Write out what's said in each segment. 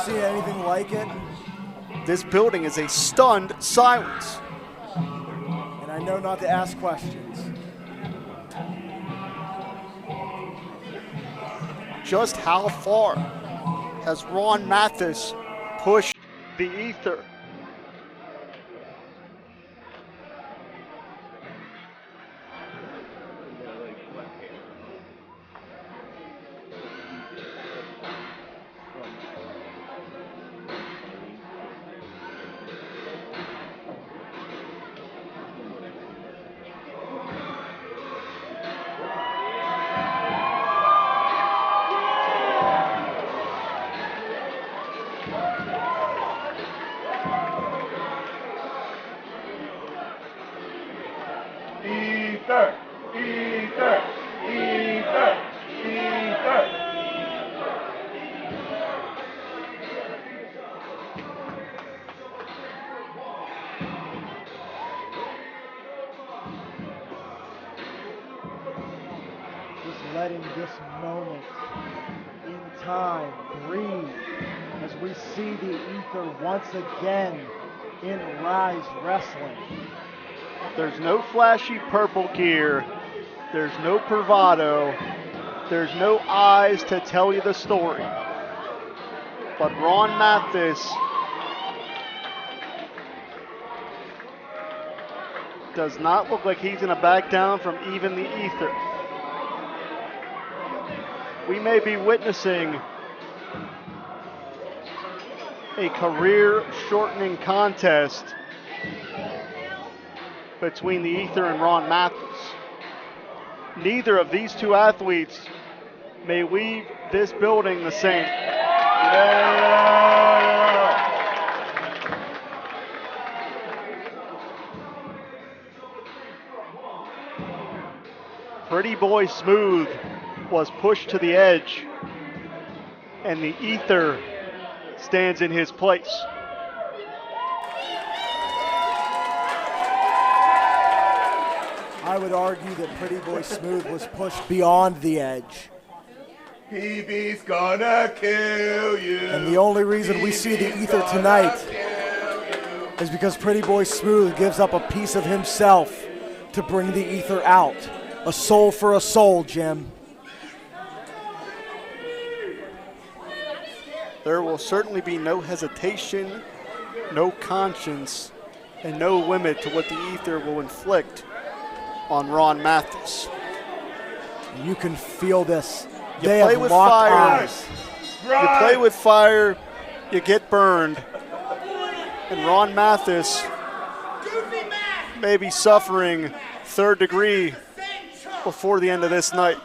seen anything like it. This building is a stunned silence. And I know not to ask questions. Just how far has Ron Mathis pushed the ether? Ether, ether, ether, ether. Just letting this moment in time breathe as we see the ether once again in Rise Wrestling. There's no flashy purple gear. There's no bravado. There's no eyes to tell you the story. But Ron Mathis does not look like he's going to back down from even the ether. We may be witnessing a career-shortening contest between the ether and Ron Mathis. Neither of these two athletes may leave this building the same. Pretty Boy Smooth was pushed to the edge, and the ether stands in his place. I would argue that Pretty Boy Smooth was pushed beyond the edge. PB's gonna kill you. And the only reason we see the ether tonight is because Pretty Boy Smooth gives up a piece of himself to bring the ether out. A soul for a soul, Jim. There will certainly be no hesitation, no conscience, and no limit to what the ether will inflict on Ron Mathis. You can feel this. You They play have with locked fire. eyes. You play with fire, you get burned. And Ron Mathis may be suffering third degree before the end of this night.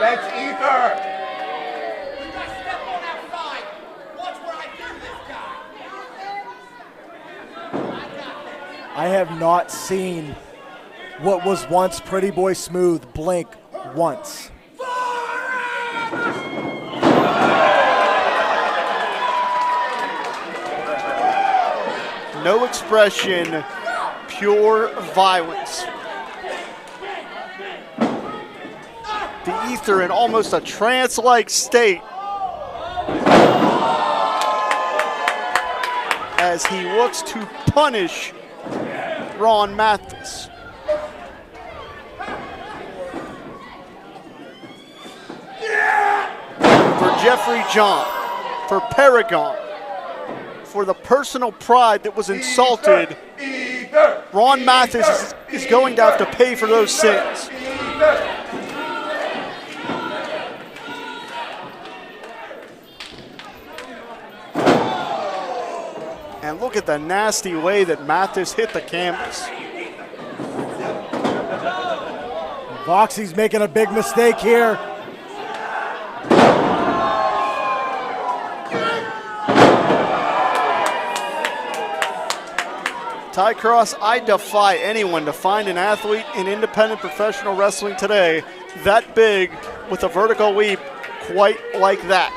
Let's ether. I have not seen what was once Pretty Boy Smooth blink once. No expression, pure violence. The ether in almost a trance-like state as he looks to punish Ron Mathis. For Jeffrey John, for Paragon, for the personal pride that was insulted, Ron Mathis is going to have to pay for those sins. And look at the nasty way that Mathis hit the canvas. Voxy's making a big mistake here. Ty Cross, I defy anyone to find an athlete in independent professional wrestling today that big with a vertical leap quite like that.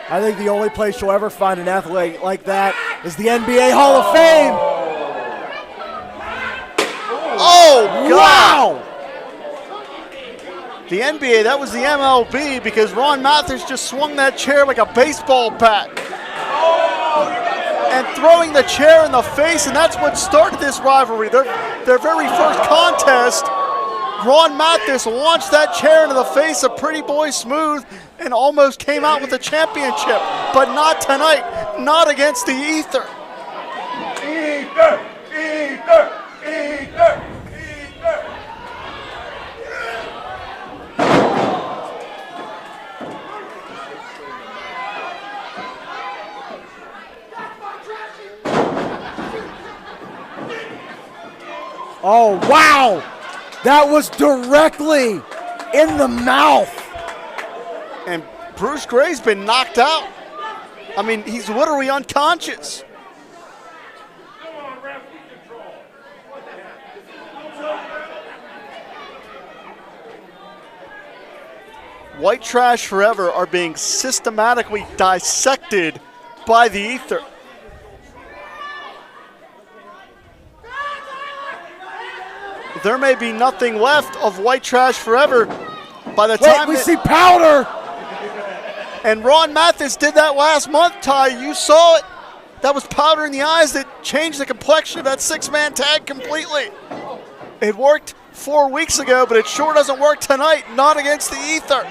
I think the only place you'll ever find an athlete like that is the NBA Hall of Fame. The NBA, that was the MLB because Ron Mathis just swung that chair like a baseball bat. And throwing the chair in the face, and that's what started this rivalry. Their very first contest, Ron Mathis launched that chair into the face of Pretty Boy Smooth and almost came out with the championship. But not tonight, not against the Ether. Ether! Ether! Ether! Ether! Oh, wow! That was directly in the mouth. And Bruce Gray's been knocked out. I mean, he's literally unconscious. White Trash Forever are being systematically dissected by the Ether. There may be nothing left of White Trash Forever by the time we see powder. And Ron Mathis did that last month, Ty. You saw it. That was powder in the eyes that changed the complexion of that six-man tag completely. It worked 4 weeks ago, but it sure doesn't work tonight, not against the Ether.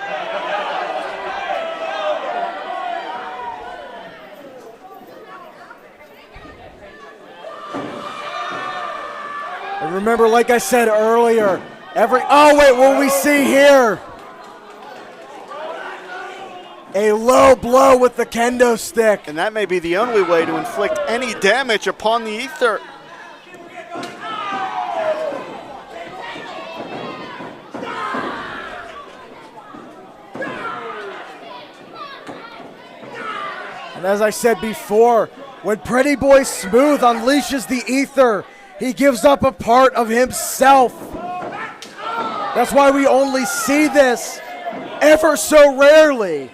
And remember, like I said earlier, what will we see here? A low blow with the kendo stick. And that may be the only way to inflict any damage upon the Ether. And as I said before, when Pretty Boy Smooth unleashes the Ether, he gives up a part of himself. That's why we only see this ever so rarely.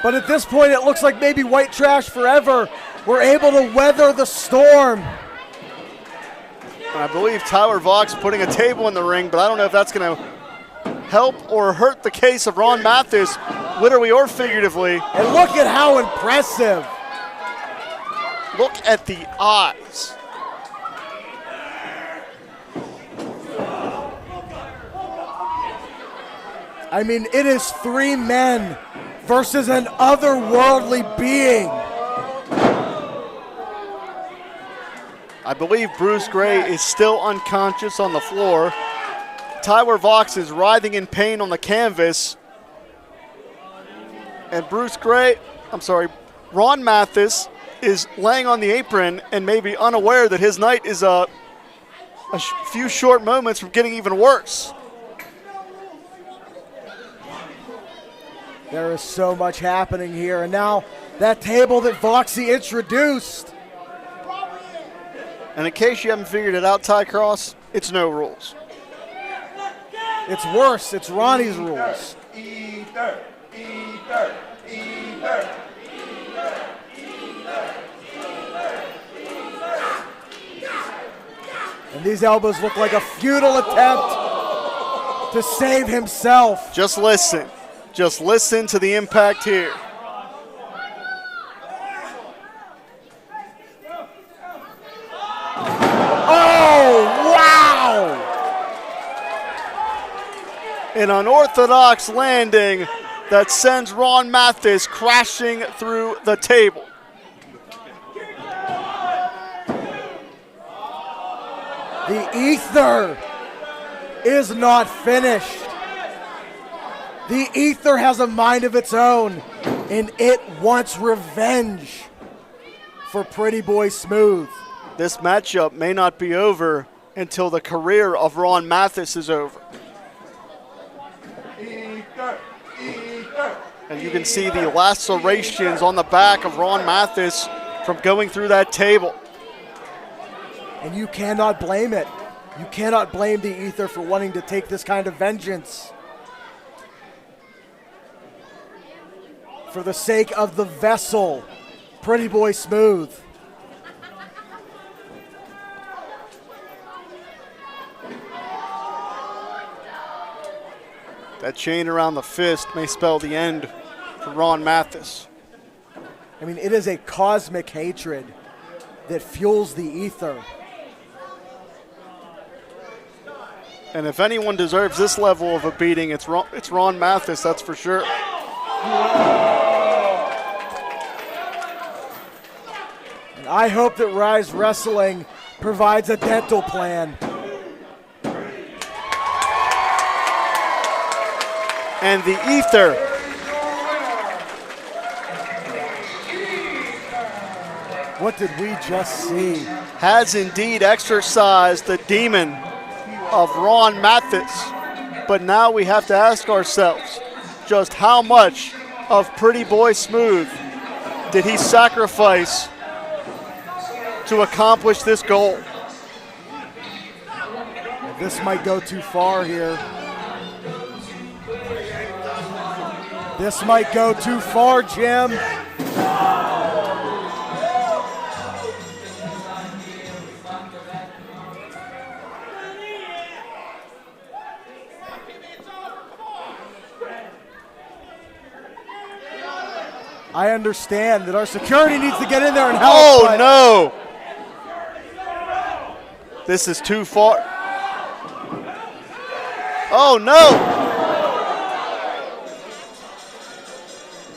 But at this point, it looks like maybe White Trash Forever were able to weather the storm. I believe Tyler Vox putting a table in the ring, but I don't know if that's going to help or hurt the case of Ron Mathis, literally or figuratively. And look at how impressive. Look at the eyes. I mean, it is three men versus an otherworldly being. I believe Bruce Gray is still unconscious on the floor. Tyler Vox is writhing in pain on the canvas. And Ron Mathis is laying on the apron and maybe unaware that his night is a few short moments from getting even worse. There is so much happening here. And now that table that Voxy introduced. And in case you haven't figured it out, Ty Cross, it's no rules. It's worse. It's Ronnie's rules. Ether, ether, ether. And these elbows look like a futile attempt to save himself. Just listen. Just listen to the impact here. Oh, wow! An unorthodox landing that sends Ron Mathis crashing through the table. The Ether is not finished. The Ether has a mind of its own, and it wants revenge for Pretty Boy Smooth. This matchup may not be over until the career of Ron Mathis is over. Ether, ether. And you can see the lacerations on the back of Ron Mathis from going through that table. And you cannot blame it. You cannot blame the Ether for wanting to take this kind of vengeance. For the sake of the vessel, Pretty Boy Smooth. That chain around the fist may spell the end for Ron Mathis. I mean, it is a cosmic hatred that fuels the ether. And if anyone deserves this level of a beating, it's Ron Mathis, that's for sure. And I hope that Rise Wrestling provides a dental plan. And the ether What did we just see? has indeed exorcised the demon of Ron Mathis. But now we have to ask ourselves, just how much of Pretty Boy Smooth did he sacrifice to accomplish this goal? This might go too far here. This might go too far, Jim. I understand that our security needs to get in there and help. Oh, no. This is too far. Oh, no.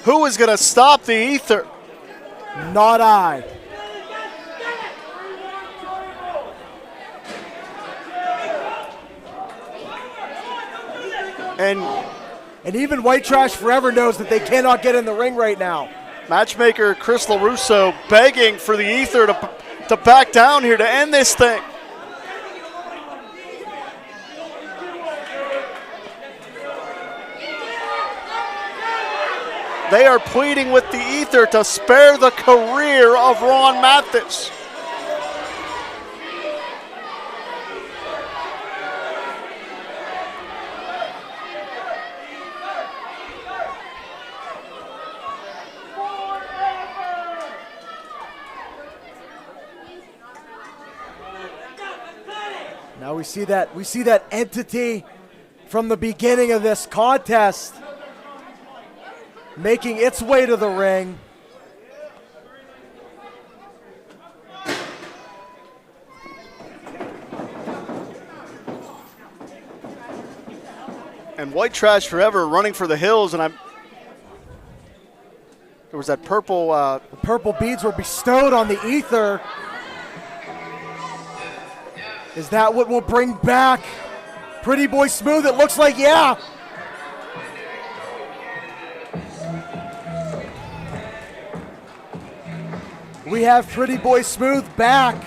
Who is going to stop the ether? Not I. And even White Trash Forever knows that they cannot get in the ring right now. Matchmaker Chris LaRusso begging for the ether to back down here to end this thing. They are pleading with the ether to spare the career of Ron Mathis. Now we see that entity from the beginning of this contest making its way to the ring. And White Trash Forever running for the hills, and there was that purple. The purple beads were bestowed on the ether. Is that what will bring back Pretty Boy Smooth? It looks like, yeah. We have Pretty Boy Smooth back.